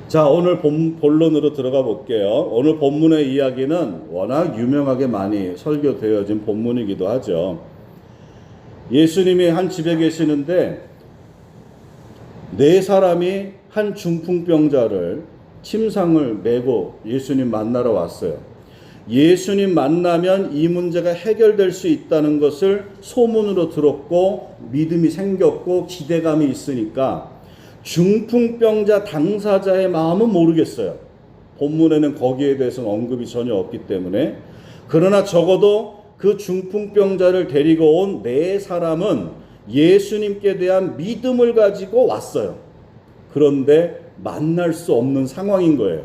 자, 오늘 본론으로 들어가 볼게요. 오늘 본문의 이야기는 워낙 유명하게 많이 설교되어진 본문이기도 하죠. 예수님이 한 집에 계시는데 네 사람이 한 중풍병자를 침상을 메고 예수님 만나러 왔어요. 예수님 만나면 이 문제가 해결될 수 있다는 것을 소문으로 들었고 믿음이 생겼고 기대감이 있으니까 중풍병자 당사자의 마음은 모르겠어요. 본문에는 거기에 대해서는 언급이 전혀 없기 때문에. 그러나 적어도 그 중풍병자를 데리고 온 네 사람은 예수님께 대한 믿음을 가지고 왔어요. 그런데 만날 수 없는 상황인 거예요.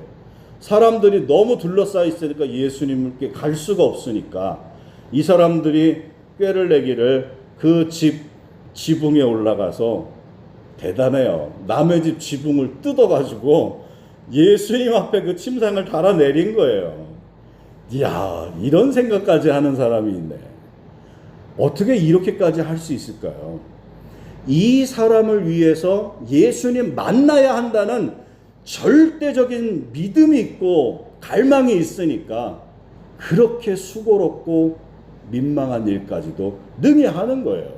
사람들이 너무 둘러싸여 있으니까 예수님께 갈 수가 없으니까 이 사람들이 꾀를 내기를 그 집 지붕에 올라가서, 대단해요, 남의 집 지붕을 뜯어가지고 예수님 앞에 그 침상을 달아내린 거예요. 이야, 이런 생각까지 하는 사람이 있네. 어떻게 이렇게까지 할 수 있을까요? 이 사람을 위해서 예수님 만나야 한다는 절대적인 믿음이 있고 갈망이 있으니까 그렇게 수고롭고 민망한 일까지도 능히 하는 거예요.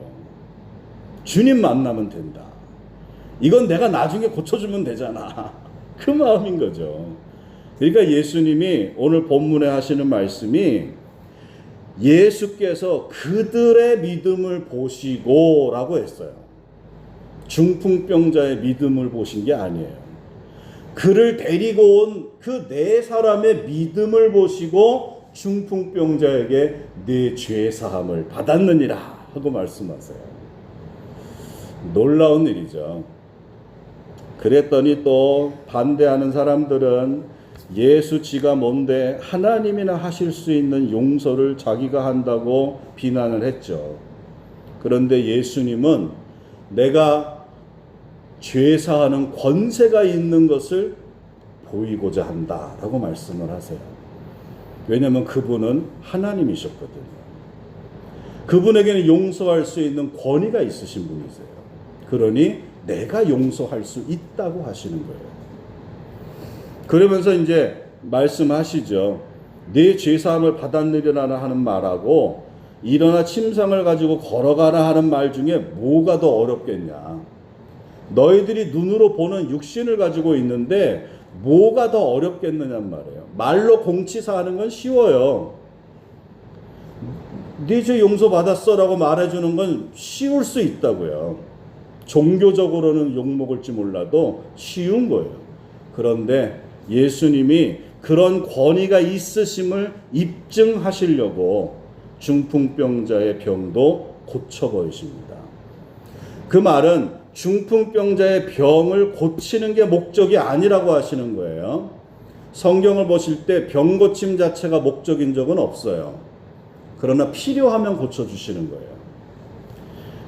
주님 만나면 된다. 이건 내가 나중에 고쳐주면 되잖아. 그 마음인 거죠. 그러니까 예수님이 오늘 본문에 하시는 말씀이 예수께서 그들의 믿음을 보시고 라고 했어요. 중풍병자의 믿음을 보신 게 아니에요. 그를 데리고 온 그 네 사람의 믿음을 보시고 중풍병자에게 네 죄 사함을 받았느니라 하고 말씀하세요. 놀라운 일이죠. 그랬더니 또 반대하는 사람들은 예수 지가 뭔데 하나님이나 하실 수 있는 용서를 자기가 한다고 비난을 했죠. 그런데 예수님은 내가 죄사하는 권세가 있는 것을 보이고자 한다라고 말씀을 하세요. 왜냐하면 그분은 하나님이셨거든요. 그분에게는 용서할 수 있는 권위가 있으신 분이세요. 그러니 내가 용서할 수 있다고 하시는 거예요. 그러면서 이제 말씀하시죠. 네 죄사함을 받았느니라 하는 말하고 일어나 침상을 가지고 걸어가라 하는 말 중에 뭐가 더 어렵겠냐. 너희들이 눈으로 보는 육신을 가지고 있는데 뭐가 더 어렵겠느냐는 말이에요. 말로 공치사하는 건 쉬워요. 네 죄 용서받았어 라고 말해주는 건 쉬울 수 있다고요. 종교적으로는 욕먹을지 몰라도 쉬운 거예요. 그런데 예수님이 그런 권위가 있으심을 입증하시려고 중풍병자의 병도 고쳐버리십니다. 그 말은 중풍병자의 병을 고치는 게 목적이 아니라고 하시는 거예요. 성경을 보실 때 병 고침 자체가 목적인 적은 없어요. 그러나 필요하면 고쳐주시는 거예요.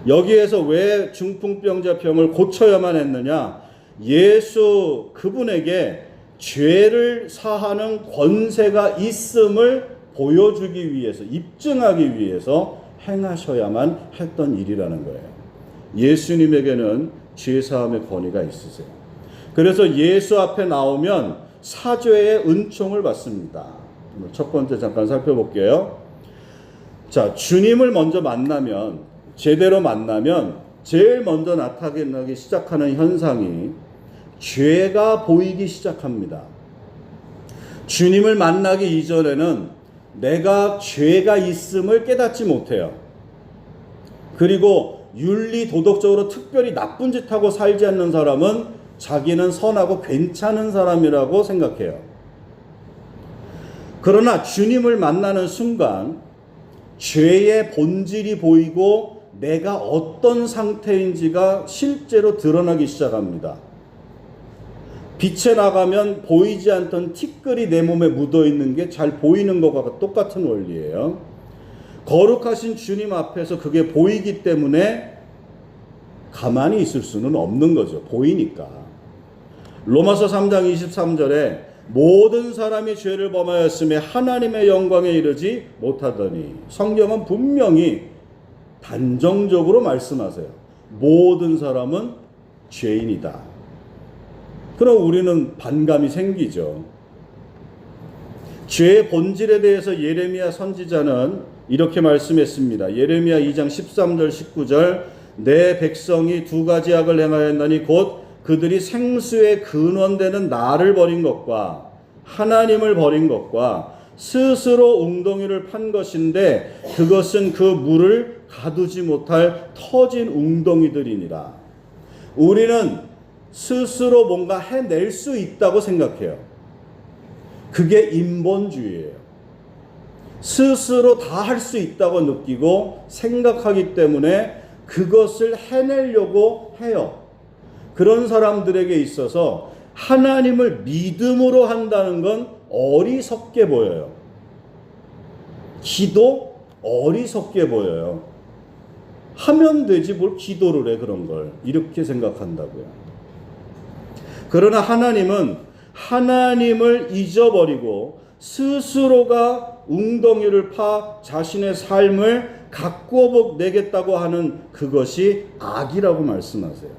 여기에서 왜 중풍병자 병을 고쳐야만 했느냐? 예수 그분에게 죄를 사하는 권세가 있음을 보여주기 위해서, 입증하기 위해서 행하셔야만 했던 일이라는 거예요. 예수님에게는 죄사함의 권위가 있으세요. 그래서 예수 앞에 나오면 사죄의 은총을 받습니다. 첫 번째 잠깐 살펴볼게요. 자, 주님을 먼저 만나면, 제대로 만나면 제일 먼저 나타나기 시작하는 현상이 죄가 보이기 시작합니다. 주님을 만나기 이전에는 내가 죄가 있음을 깨닫지 못해요. 그리고 윤리 도덕적으로 특별히 나쁜 짓 하고 살지 않는 사람은 자기는 선하고 괜찮은 사람이라고 생각해요. 그러나 주님을 만나는 순간 죄의 본질이 보이고 내가 어떤 상태인지가 실제로 드러나기 시작합니다. 빛에 나가면 보이지 않던 티끌이 내 몸에 묻어있는 게 잘 보이는 것과 똑같은 원리예요. 거룩하신 주님 앞에서 그게 보이기 때문에 가만히 있을 수는 없는 거죠. 보이니까. 로마서 3장 23절에 모든 사람이 죄를 범하였음에 하나님의 영광에 이르지 못하더니, 성경은 분명히 단정적으로 말씀하세요. 모든 사람은 죄인이다. 그럼 우리는 반감이 생기죠. 죄의 본질에 대해서 예레미야 선지자는 이렇게 말씀했습니다. 예레미야 2장 13절 19절 내 백성이 두 가지 악을 행하였나니 곧 그들이 생수의 근원되는 나를 버린 것과 하나님을 버린 것과 스스로 웅덩이를 판 것인데 그것은 그 물을 가두지 못할 터진 웅덩이들이니라. 우리는 스스로 뭔가 해낼 수 있다고 생각해요. 그게 인본주의예요. 스스로 다 할 수 있다고 느끼고 생각하기 때문에 그것을 해내려고 해요. 그런 사람들에게 있어서 하나님을 믿음으로 한다는 건 어리석게 보여요. 기도 어리석게 보여요. 하면 되지 뭘 기도를 해 그런 걸. 이렇게 생각한다고요. 그러나 하나님은 하나님을 잊어버리고 스스로가 웅덩이를 파 자신의 삶을 가꾸어 내겠다고 하는 그것이 악이라고 말씀하세요.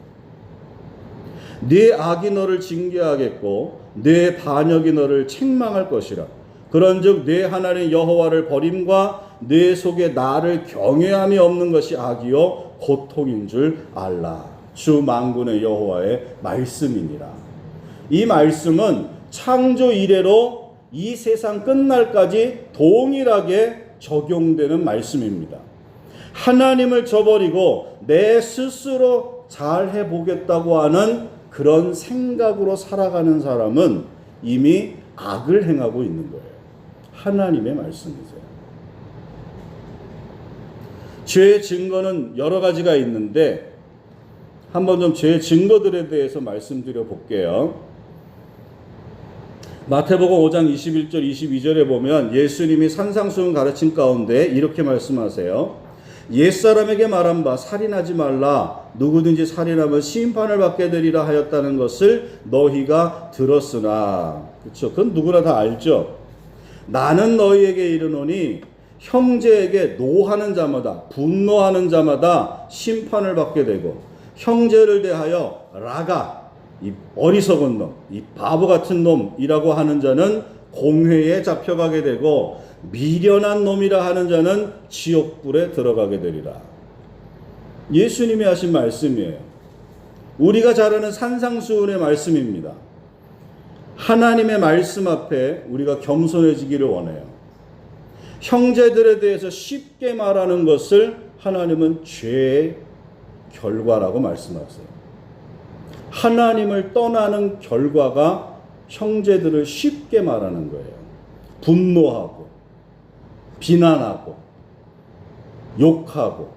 네 악이 너를 징계하겠고 네 반역이 너를 책망할 것이라. 그런즉 네 하나님 여호와를 버림과 네 속에 나를 경외함이 없는 것이 악이요 고통인 줄 알라. 주 만군의 여호와의 말씀이니라. 이 말씀은 창조 이래로 이 세상 끝날까지 동일하게 적용되는 말씀입니다. 하나님을 저버리고 내 스스로 잘 해보겠다고 하는 그런 생각으로 살아가는 사람은 이미 악을 행하고 있는 거예요. 하나님의 말씀이세요. 죄의 증거는 여러 가지가 있는데 한번 좀 죄의 증거들에 대해서 말씀드려 볼게요. 마태복음 5장 21절 22절에 보면 예수님이 산상수훈 가르침 가운데 이렇게 말씀하세요. 옛사람에게 말한 바 살인하지 말라. 누구든지 살인하면 심판을 받게 되리라 하였다는 것을 너희가 들었으나. 그렇죠? 그건 누구나 다 알죠. 나는 너희에게 이르노니 형제에게 노하는 자마다 분노하는 자마다 심판을 받게 되고 형제를 대하여 라가 이 어리석은 놈, 이 바보 같은 놈이라고 하는 자는 공회에 잡혀가게 되고 미련한 놈이라 하는 자는 지옥불에 들어가게 되리라. 예수님이 하신 말씀이에요. 우리가 잘 아는 산상수훈의 말씀입니다. 하나님의 말씀 앞에 우리가 겸손해지기를 원해요. 형제들에 대해서 쉽게 말하는 것을 하나님은 죄의 결과라고 말씀하세요. 하나님을 떠나는 결과가 형제들을 쉽게 말하는 거예요. 분노하고 비난하고 욕하고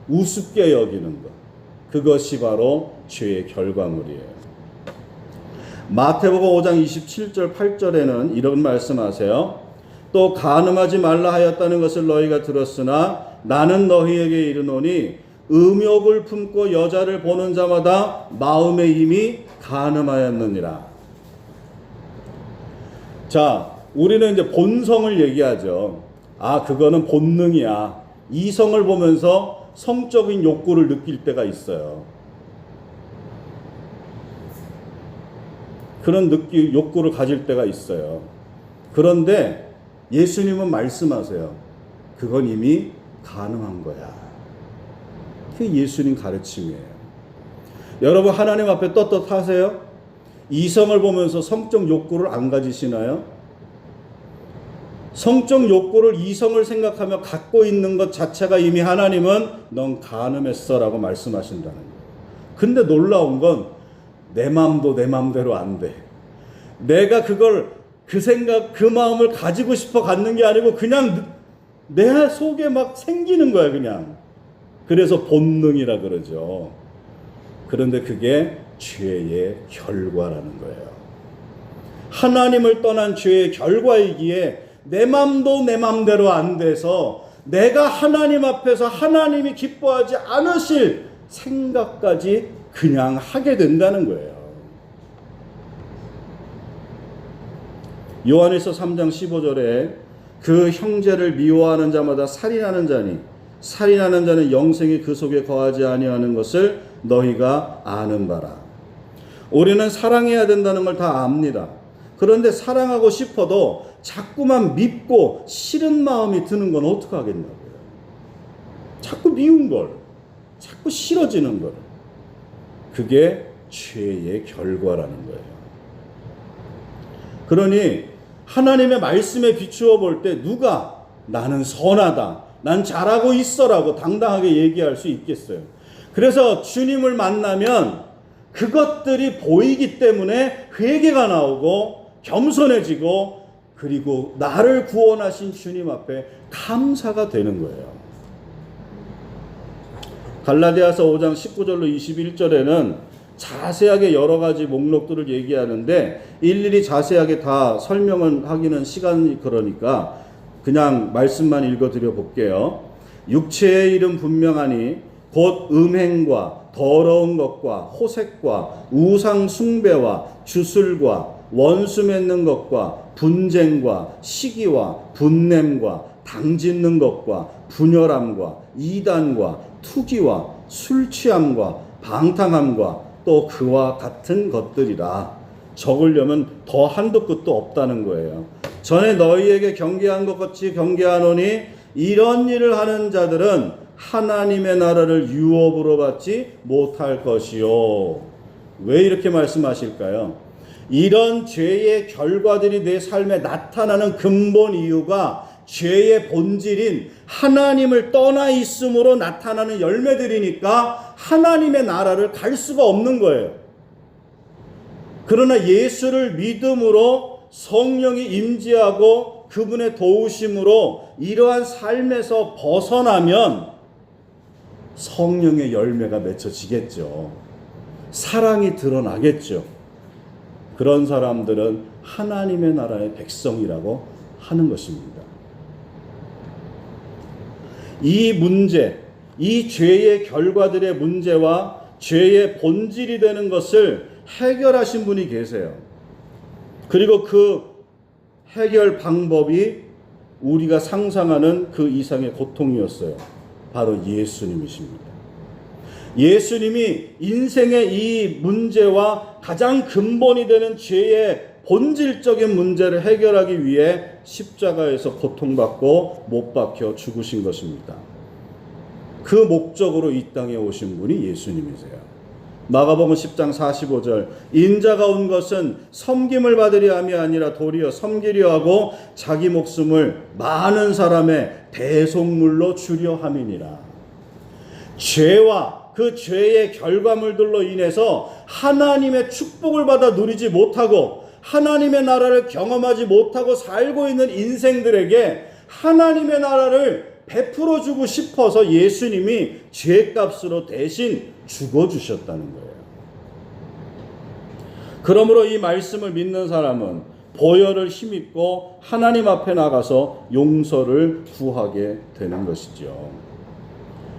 우습게 여기는 것. 그것이 바로 죄의 결과물이에요. 마태복음 5장 27절 8절에는 이런 말씀하세요. 또 간음하지 말라 하였다는 것을 너희가 들었으나 나는 너희에게 이르노니 음욕을 품고 여자를 보는 자마다 마음에 이미 간음하였느니라. 자, 우리는 이제 본성을 얘기하죠. 아, 그거는 본능이야. 이성을 보면서 성적인 욕구를 느낄 때가 있어요. 그런 욕구를 가질 때가 있어요. 그런데 예수님은 말씀하세요. 그건 이미 간음한 거야. 그게 예수님 가르침이에요. 여러분 하나님 앞에 떳떳하세요? 이성을 보면서 성적 욕구를 안 가지시나요? 성적 욕구를 이성을 생각하며 갖고 있는 것 자체가 이미 하나님은 넌 간음했어 라고 말씀하신다는 거예요. 근데 놀라운 건 내 마음도 내 마음대로 안 돼. 내가 그걸 그 생각 그 마음을 가지고 싶어 갖는 게 아니고 그냥 내 속에 막 생기는 거야 그냥. 그래서 본능이라 그러죠. 그런데 그게 죄의 결과라는 거예요. 하나님을 떠난 죄의 결과이기에 내 맘도 내 맘대로 안 돼서 내가 하나님 앞에서 하나님이 기뻐하지 않으실 생각까지 그냥 하게 된다는 거예요. 요한일서 3장 15절에 그 형제를 미워하는 자마다 살인하는 자니 살인하는 자는 영생이 그 속에 거하지 아니하는 것을 너희가 아는 바라. 우리는 사랑해야 된다는 걸 다 압니다. 그런데 사랑하고 싶어도 자꾸만 밉고 싫은 마음이 드는 건 어떡하겠냐고요. 자꾸 미운 걸, 자꾸 싫어지는 걸. 그게 죄의 결과라는 거예요. 그러니 하나님의 말씀에 비추어 볼 때 누가 나는 선하다, 난 잘하고 있어라고 당당하게 얘기할 수 있겠어요. 그래서 주님을 만나면 그것들이 보이기 때문에 회개가 나오고 겸손해지고 그리고 나를 구원하신 주님 앞에 감사가 되는 거예요. 갈라디아서 5장 19절로 21절에는 자세하게 여러 가지 목록들을 얘기하는데 일일이 자세하게 다 설명을 하기는 시간이 그러니까 그냥 말씀만 읽어드려 볼게요. 육체의 일은 분명하니 곧 음행과 더러운 것과 호색과 우상 숭배와 주술과 원수 맺는 것과 분쟁과 시기와 분냄과 당짓는 것과 분열함과 이단과 투기와 술 취함과 방탕함과 또 그와 같은 것들이라. 적으려면 더 한도 끝도 없다는 거예요. 전에 너희에게 경계한 것 같이 경계하노니 이런 일을 하는 자들은 하나님의 나라를 유업으로 받지 못할 것이요. 왜 이렇게 말씀하실까요? 이런 죄의 결과들이 내 삶에 나타나는 근본 이유가 죄의 본질인 하나님을 떠나 있음으로 나타나는 열매들이니까 하나님의 나라를 갈 수가 없는 거예요. 그러나 예수를 믿음으로 성령이 임재하고 그분의 도우심으로 이러한 삶에서 벗어나면 성령의 열매가 맺혀지겠죠. 사랑이 드러나겠죠. 그런 사람들은 하나님의 나라의 백성이라고 하는 것입니다. 이 문제, 이 죄의 결과들의 문제와 죄의 본질이 되는 것을 해결하신 분이 계세요. 그리고 그 해결 방법이 우리가 상상하는 그 이상의 고통이었어요. 바로 예수님이십니다. 예수님이 인생의 이 문제와 가장 근본이 되는 죄의 본질적인 문제를 해결하기 위해 십자가에서 고통받고 못 박혀 죽으신 것입니다. 그 목적으로 이 땅에 오신 분이 예수님이세요. 마가복음 10장 45절 인자가 온 것은 섬김을 받으려 함이 아니라 도리어 섬기려 하고 자기 목숨을 많은 사람의 대속물로 주려 함이니라. 죄와 그 죄의 결과물들로 인해서 하나님의 축복을 받아 누리지 못하고 하나님의 나라를 경험하지 못하고 살고 있는 인생들에게 하나님의 나라를 베풀어 주고 싶어서 예수님이 죄값으로 대신 죽어주셨다는 거예요. 그러므로 이 말씀을 믿는 사람은 보혈을 힘입고 하나님 앞에 나가서 용서를 구하게 되는 것이죠.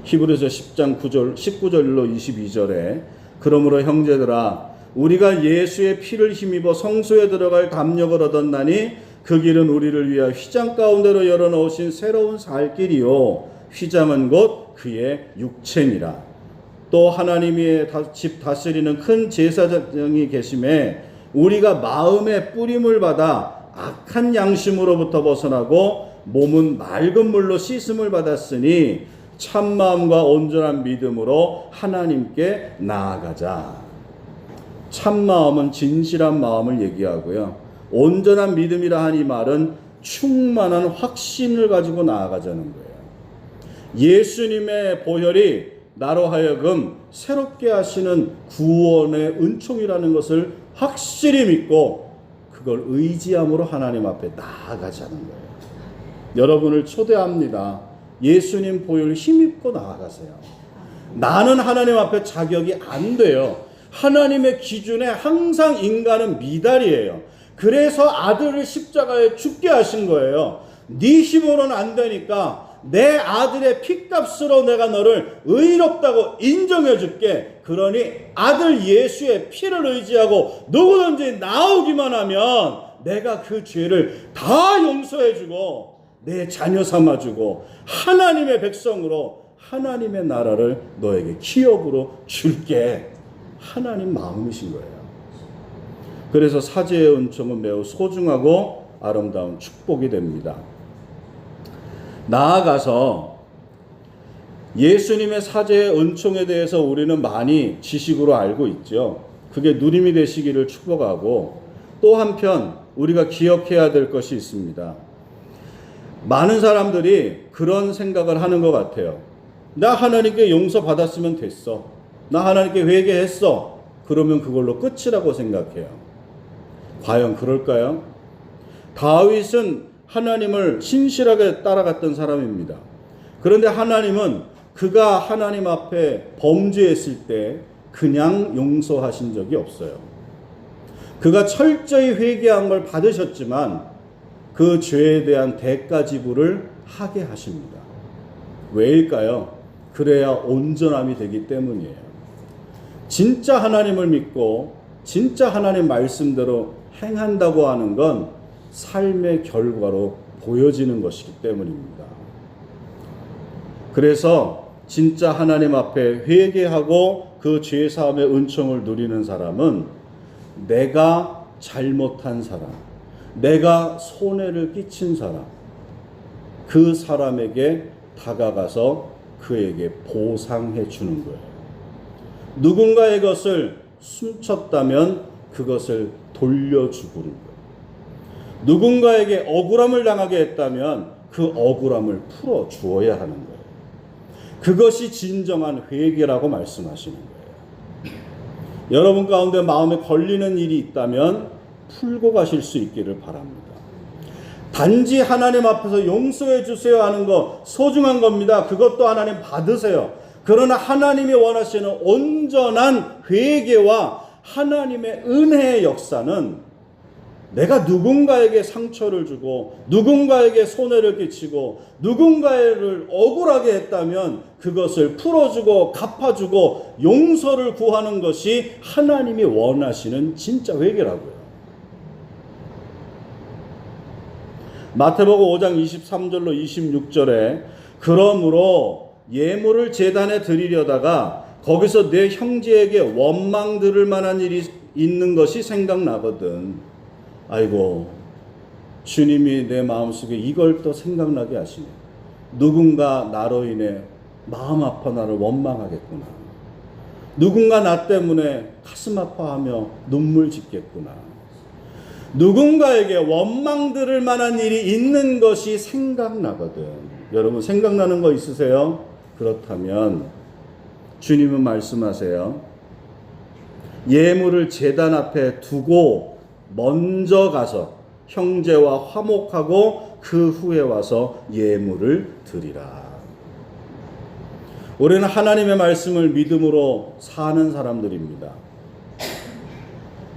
히브리서 10장 9절, 19절로 22절에 그러므로 형제들아 우리가 예수의 피를 힘입어 성소에 들어갈 담력을 얻었나니 그 길은 우리를 위하여 휘장 가운데로 열어놓으신 새로운 살 길이요 휘장은 곧 그의 육체니라. 또 하나님의 집 다스리는 큰 제사장이 계심에 우리가 마음의 뿌림을 받아 악한 양심으로부터 벗어나고 몸은 맑은 물로 씻음을 받았으니 참마음과 온전한 믿음으로 하나님께 나아가자. 참마음은 진실한 마음을 얘기하고요. 온전한 믿음이라 하니 말은 충만한 확신을 가지고 나아가자는 거예요. 예수님의 보혈이 나로 하여금 새롭게 하시는 구원의 은총이라는 것을 확실히 믿고 그걸 의지함으로 하나님 앞에 나아가자는 거예요. 여러분을 초대합니다. 예수님 보혈을 힘입고 나아가세요. 나는 하나님 앞에 자격이 안 돼요. 하나님의 기준에 항상 인간은 미달이에요. 그래서 아들을 십자가에 죽게 하신 거예요. 네 힘으로는 안 되니까 내 아들의 피값으로 내가 너를 의롭다고 인정해 줄게. 그러니 아들 예수의 피를 의지하고 누구든지 나오기만 하면 내가 그 죄를 다 용서해 주고 내 자녀 삼아 주고 하나님의 백성으로 하나님의 나라를 너에게 기업으로 줄게. 하나님 마음이신 거예요. 그래서 사제의 은총은 매우 소중하고 아름다운 축복이 됩니다. 나아가서 예수님의 사제의 은총에 대해서 우리는 많이 지식으로 알고 있죠. 그게 누림이 되시기를 축복하고, 또 한편 우리가 기억해야 될 것이 있습니다. 많은 사람들이 그런 생각을 하는 것 같아요. 나 하나님께 용서받았으면 됐어. 나 하나님께 회개했어. 그러면 그걸로 끝이라고 생각해요. 과연 그럴까요? 다윗은 하나님을 신실하게 따라갔던 사람입니다. 그런데 하나님은 그가 하나님 앞에 범죄했을 때 그냥 용서하신 적이 없어요. 그가 철저히 회개한 걸 받으셨지만 그 죄에 대한 대가 지불을 하게 하십니다. 왜일까요? 그래야 온전함이 되기 때문이에요. 진짜 하나님을 믿고 진짜 하나님 말씀대로 행한다고 하는 건 삶의 결과로 보여지는 것이기 때문입니다. 그래서 진짜 하나님 앞에 회개하고 그 죄 사함의 은총을 누리는 사람은 내가 잘못한 사람, 내가 손해를 끼친 사람, 그 사람에게 다가가서 그에게 보상해 주는 거예요. 누군가의 것을 훔쳤다면 그것을 돌려주는 거예요. 누군가에게 억울함을 당하게 했다면 그 억울함을 풀어 주어야 하는 거예요. 그것이 진정한 회개라고 말씀하시는 거예요. 여러분 가운데 마음에 걸리는 일이 있다면 풀고 가실 수 있기를 바랍니다. 단지 하나님 앞에서 용서해 주세요 하는 거 소중한 겁니다. 그것도 하나님 받으세요. 그러나 하나님이 원하시는 온전한 회개와 하나님의 은혜의 역사는 내가 누군가에게 상처를 주고 누군가에게 손해를 끼치고 누군가를 억울하게 했다면 그것을 풀어주고 갚아주고 용서를 구하는 것이 하나님이 원하시는 진짜 회개라고요. 마태복음 5장 23절로 26절에 그러므로 예물을 제단에 드리려다가 거기서 내 형제에게 원망 들을 만한 일이 있는 것이 생각나거든. 아이고, 주님이 내 마음속에 이걸 또 생각나게 하시네. 누군가 나로 인해 마음 아파 나를 원망하겠구나. 누군가 나 때문에 가슴 아파하며 눈물 짓겠구나. 누군가에게 원망 들을 만한 일이 있는 것이 생각나거든. 여러분 생각나는 거 있으세요? 그렇다면 주님은 말씀하세요. 예물을 제단 앞에 두고 먼저 가서 형제와 화목하고 그 후에 와서 예물을 드리라. 우리는 하나님의 말씀을 믿음으로 사는 사람들입니다.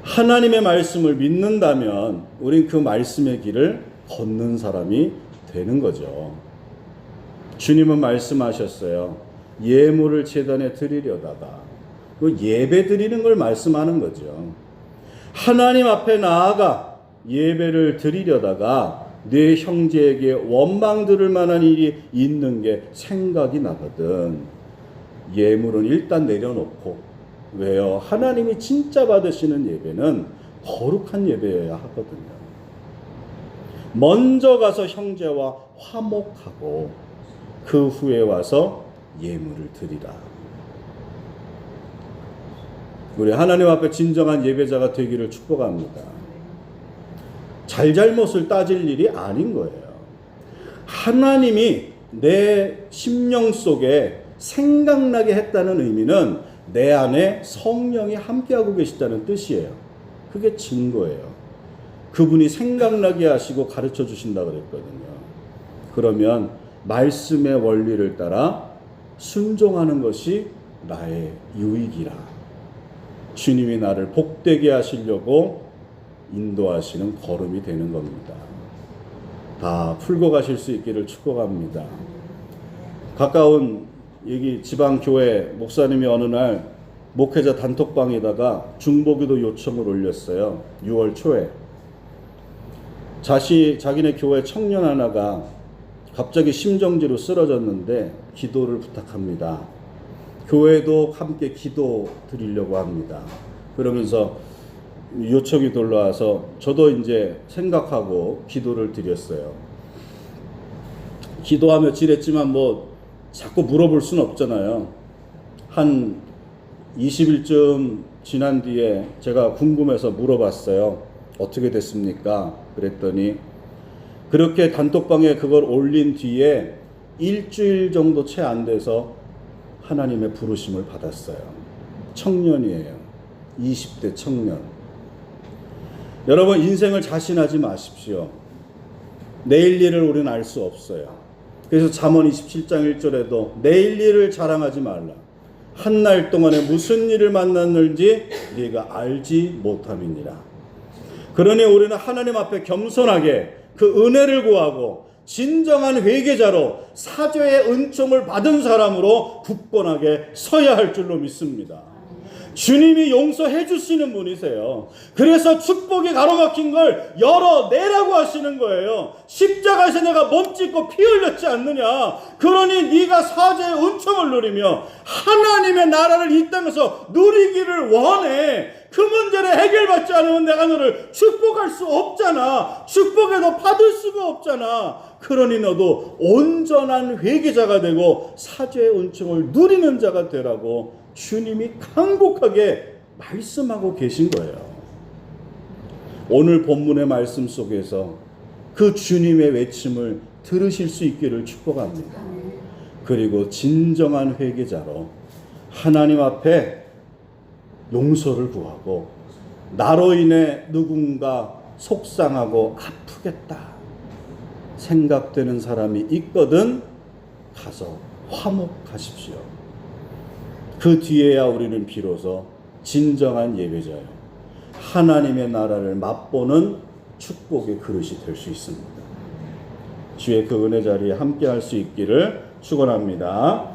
하나님의 말씀을 믿는다면 우린 그 말씀의 길을 걷는 사람이 되는 거죠. 주님은 말씀하셨어요. 예물을 제단에 드리려다가 그 예배 드리는 걸 말씀하는 거죠. 하나님 앞에 나아가 예배를 드리려다가 내 형제에게 원망 들을 만한 일이 있는 게 생각이 나거든. 예물은 일단 내려놓고, 왜요? 하나님이 진짜 받으시는 예배는 거룩한 예배여야 하거든요. 먼저 가서 형제와 화목하고 그 후에 와서 예물을 드리라. 우리 하나님 앞에 진정한 예배자가 되기를 축복합니다. 잘잘못을 따질 일이 아닌 거예요. 하나님이 내 심령 속에 생각나게 했다는 의미는 내 안에 성령이 함께하고 계시다는 뜻이에요. 그게 증거예요. 그분이 생각나게 하시고 가르쳐 주신다고 그랬거든요. 그러면 말씀의 원리를 따라 순종하는 것이 나의 유익이라. 주님이 나를 복되게 하시려고 인도하시는 걸음이 되는 겁니다. 다 풀고 가실 수 있기를 축복합니다. 가까운 여기 지방교회 목사님이 어느 날 목회자 단톡방에다가 중보기도 요청을 올렸어요. 6월 초에. 자기네 교회 청년 하나가 갑자기 심정지로 쓰러졌는데 기도를 부탁합니다. 교회도 함께 기도 드리려고 합니다. 그러면서 요청이 올라와서 저도 이제 생각하고 기도를 드렸어요. 기도하며 지냈지만 뭐 자꾸 물어볼 수는 없잖아요. 한 20일쯤 지난 뒤에 제가 궁금해서 물어봤어요. 어떻게 됐습니까? 그랬더니 그렇게 단톡방에 그걸 올린 뒤에 일주일 정도 채 안 돼서 하나님의 부르심을 받았어요. 청년이에요. 20대 청년. 여러분, 인생을 자신하지 마십시오. 내일 일을 우리는 알 수 없어요. 그래서 잠언 27장 1절에도 내일 일을 자랑하지 말라. 한 날 동안에 무슨 일을 만났는지 네가 알지 못함이니라. 그러니 우리는 하나님 앞에 겸손하게 그 은혜를 구하고 진정한 회개자로 사죄의 은총을 받은 사람으로 굳건하게 서야 할 줄로 믿습니다. 주님이 용서해 주시는 분이세요. 그래서 축복이 가로막힌 걸 열어내라고 하시는 거예요. 십자가에서 내가 몸짓고 피 흘렸지 않느냐. 그러니 네가 사죄의 은총을 누리며 하나님의 나라를 이 땅에서 누리기를 원해. 그 문제를 해결받지 않으면 내가 너를 축복할 수 없잖아. 축복해도 받을 수가 없잖아. 그러니 너도 온전한 회개자가 되고 사죄의 은총을 누리는 자가 되라고 주님이 간곡하게 말씀하고 계신 거예요. 오늘 본문의 말씀 속에서 그 주님의 외침을 들으실 수 있기를 축복합니다. 그리고 진정한 회개자로 하나님 앞에 용서를 구하고 나로 인해 누군가 속상하고 아프겠다 생각되는 사람이 있거든 가서 화목하십시오. 그 뒤에야 우리는 비로소 진정한 예배자요, 하나님의 나라를 맛보는 축복의 그릇이 될 수 있습니다. 주의 그 은혜 자리에 함께 할 수 있기를 축원합니다.